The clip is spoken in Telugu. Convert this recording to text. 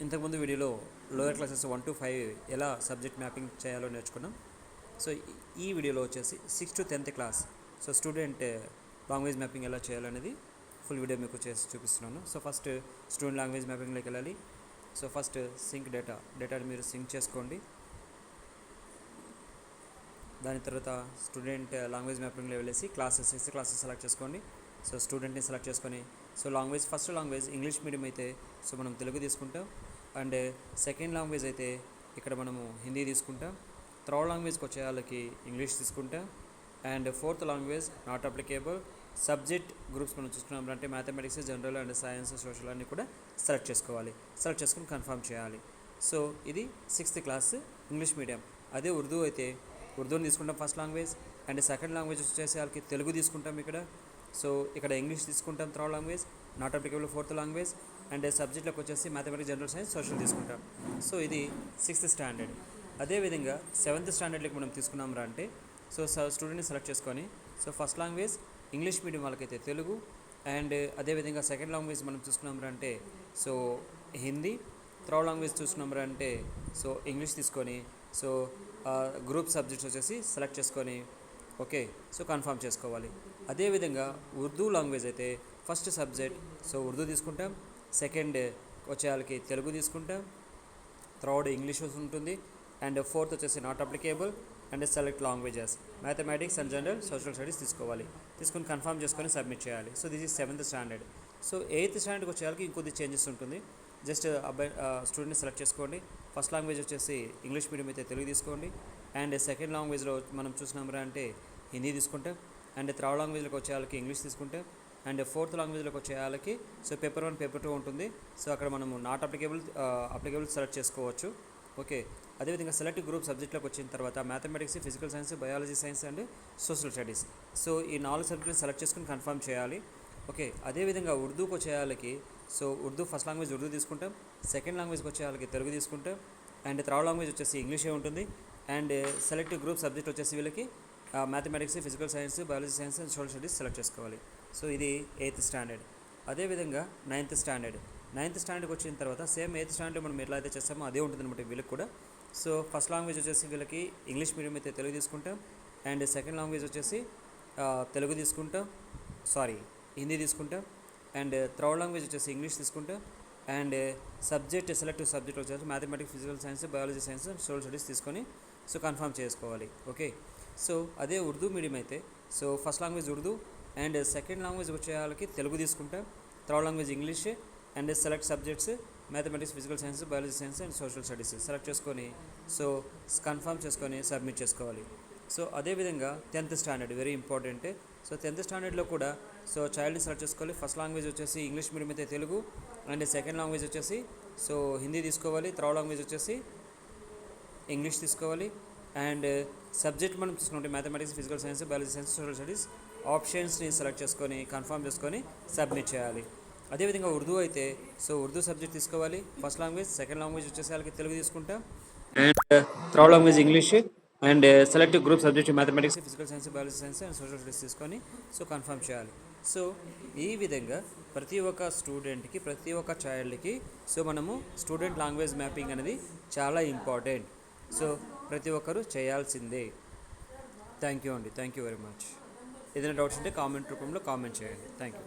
ఇంతకుముందు వీడియోలో లోయర్ క్లాసెస్ 1 to 5 ఎలా సబ్జెక్ట్ మ్యాపింగ్ చేయాలో నేర్చుకున్నాం. సో ఈ వీడియోలో వచ్చేసి 6 to 10th class so student language mapping ఎలా చేయాలనేది ఫుల్ వీడియో మీకు చేసి చూపిస్తున్నాను. సో ఫస్ట్ స్టూడెంట్ లాంగ్వేజ్ మ్యాపింగ్లోకి వెళ్ళాలి. సో ఫస్ట్ సింక్ డేటాని మీరు సింక్ చేసుకోండి. దాని తర్వాత స్టూడెంట్ లాంగ్వేజ్ మ్యాపింగ్లో వెళ్ళేసి క్లాసెస్ సెలెక్ట్ చేసుకోండి. సో స్టూడెంట్ని సెలెక్ట్ చేసుకొని so first language English medium అయితే సో మనం తెలుగు తీసుకుంటాం. అండ్ సెకండ్ లాంగ్వేజ్ అయితే ఇక్కడ మనము హిందీ తీసుకుంటాం. థర్డ్ లాంగ్వేజ్కి వచ్చే వాళ్ళకి ఇంగ్లీష్ తీసుకుంటాం. And fourth language not applicable. Subject groups మనం చూసుకున్నాం అంటే mathematics, general and science, social అన్నీ కూడా సెలెక్ట్ చేసుకోవాలి. సెలెక్ట్ చేసుకుని కన్ఫర్మ్ చేయాలి. సో ఇది 6th క్లాస్ ఇంగ్లీష్ మీడియం. అదే ఉర్దూ అయితే ఉర్దూని తీసుకుంటాం first language. And second language వచ్చేసి వాళ్ళకి తెలుగు తీసుకుంటాం ఇక్కడ. సో ఇక్కడ ఇంగ్లీష్ తీసుకుంటాం third language, not applicable fourth language. And సబ్జెక్ట్లోకి వచ్చేసి మ్యాథమెటిక్స్, జనరల్ సైన్స్, సోషల్ తీసుకుంటాం. సో ఇది 6th స్టాండర్డ్. అదేవిధంగా 7th స్టాండర్డ్కి మనం తీసుకున్నాం రా అంటే సో స్టూడెంట్ని సెలెక్ట్ చేసుకొని so first language English medium వాళ్ళకైతే తెలుగు. అండ్ అదేవిధంగా సెకండ్ లాంగ్వేజ్ మనం చూసుకున్నాం రా అంటే సో హిందీ. థర్డ్ లాంగ్వేజ్ చూసుకున్నాం రా అంటే సో ఇంగ్లీష్ తీసుకొని సో గ్రూప్ సబ్జెక్ట్స్ వచ్చేసి సెలెక్ట్ చేసుకొని ఓకే సో కన్ఫర్మ్ చేసుకోవాలి. అదేవిధంగా ఉర్దూ లాంగ్వేజ్ అయితే ఫస్ట్ సబ్జెక్ట్ సో ఉర్దూ తీసుకుంటాం. సెకండ్ వచ్చే వాళ్ళకి తెలుగు తీసుకుంటాం. థర్డ్ ఇంగ్లీష్ ఉంటుంది. అండ్ ఫోర్త్ వచ్చేసి not applicable. And select languages mathematics and general, social studies తీసుకోవాలి. తీసుకొని కన్ఫర్మ్ చేసుకొని సబ్మిట్ చేయాలి. So this is 7th standard. So 8th స్టాండర్డ్కి వచ్చే వాళ్ళకి ఇంకొద్ది చేంజెస్ ఉంటుంది. జస్ట్ స్టూడెంట్ని సెలెక్ట్ చేసుకోండి. ఫస్ట్ లాంగ్వేజ్ వచ్చేసి ఇంగ్లీష్ మీడియం అయితే తెలుగు తీసుకోండి. అండ్ సెకండ్ లాంగ్వేజ్లో మనం చూసినామరా అంటే హిందీ తీసుకుంటాం. అండ్ థర్డ్ లాంగ్వేజ్లోకి వచ్చే వాళ్ళకి ఇంగ్లీష్ తీసుకుంటాం. అండ్ ఫోర్త్ లాంగ్వేజ్లోకి వచ్చే వాళ్ళకి సో పేపర్ 1, పేపర్ 2 ఉంటుంది. సో అక్కడ మనము నాట్ అప్లికేబుల్ సెలెక్ట్ చేసుకోవచ్చు. ఓకే అదేవిధంగా సెలెక్ట్ గ్రూప్ సబ్జెక్ట్లోకి వచ్చిన తర్వాత mathematics, physical science, biology science and social studies. So ఈ 4 సబ్జెక్టులు సెలెక్ట్ చేసుకుని కన్ఫర్మ్ చేయాలి. ఓకే అదేవిధంగా ఉర్దూకి వచ్చే వాళ్ళకి so Urdu first language Urdu తీసుకుంటాం. సెకండ్ లాంగ్వేజ్కి వచ్చే వాళ్ళకి తెలుగు తీసుకుంటాం. అండ్ థర్డ్ లాంగ్వేజ్ వచ్చేసి ఇంగ్లీషే ఉంటుంది. అండ్ సెలెక్ట్ గ్రూప్ సబ్జెక్ట్ వచ్చేసి వీళ్ళకి mathematics, physical science, biology science and social studies select చేసుకోవాలి. సో ఇది 8th స్టాండర్డ్. అదేవిధంగా 9th స్టాండర్డ్. 9th స్టాండర్డ్కి వచ్చిన తర్వాత సేమ్ 8th స్టాండర్డ్ మనం ఎట్లా అయితే చేస్తామో అదే ఉంటుంది అనమాట వీళ్ళకి కూడా. సో ఫస్ట్ లాంగ్వేజ్ వచ్చేసి వీళ్ళకి ఇంగ్లీష్ మీడియం అయితే తెలుగు తీసుకుంటాం. అండ్ సెకండ్ లాంగ్వేజ్ వచ్చేసి తెలుగు తీసుకుంటాం, హిందీ తీసుకుంటాం. అండ్ థర్డ్ లాంగ్వేజ్ వచ్చేసి ఇంగ్లీష్ తీసుకుంటాం. అండ్ సెలెక్టివ్ సబ్జెక్ట్ వచ్చేసి mathematics, physical science, biology science and social studies తీసుకొని సో కన్ఫర్మ్ చేసుకోవాలి. ఓకే సో అదే ఉర్దూ మీడియం అయితే so first language Urdu. And second language వచ్చే వాళ్ళకి తెలుగు తీసుకుంటాం. Third language English. And select subjects mathematics, physical science, biology science and social studies select చేసుకొని సో కన్ఫర్మ్ చేసుకొని సబ్మిట్ చేసుకోవాలి. సో అదేవిధంగా 10th standard very important. So 10th స్టాండర్డ్లో కూడా సో చైల్డ్ని సెలెక్ట్ చేసుకోవాలి. ఫస్ట్ లాంగ్వేజ్ వచ్చేసి ఇంగ్లీష్ మీడియం అయితే తెలుగు. అండ్ సెకండ్ లాంగ్వేజ్ వచ్చేసి సో హిందీ తీసుకోవాలి. థర్డ్ లాంగ్వేజ్ వచ్చేసి ఇంగ్లీష్ తీసుకోవాలి. అండ్ సబ్జెక్ట్ మనం చూసుకుంటే mathematics, physical science, biology science, social studies ఆప్షన్స్ని సెలెక్ట్ చేసుకొని కన్ఫర్మ్ చేసుకొని సబ్మిట్ చేయాలి. అదేవిధంగా ఉర్దూ అయితే సో ఉర్దూ సబ్జెక్ట్ తీసుకోవాలి. ఫస్ట్ లాంగ్వేజ్, సెకండ్ లాంగ్వేజ్ వచ్చేసి వాళ్ళకి తెలుగు తీసుకుంటాం. And third language English. And select group subject mathematics, physical science, biology science and social studies తీసుకొని సో కన్ఫర్మ్ చేయాలి. సో ఈ విధంగా ప్రతి ఒక్క స్టూడెంట్కి, ప్రతి ఒక్క చైల్డ్కి సో మనము స్టూడెంట్ లాంగ్వేజ్ మ్యాపింగ్ అనేది చాలా ఇంపార్టెంట్. సో ప్రతి ఒక్కరూ చేయాల్సిందే. థ్యాంక్ యూ అండి. Thank you very much. ఏదైనా డౌట్స్ ఉంటే కామెంట్ రూపంలో కామెంట్ చేయండి. Thank you.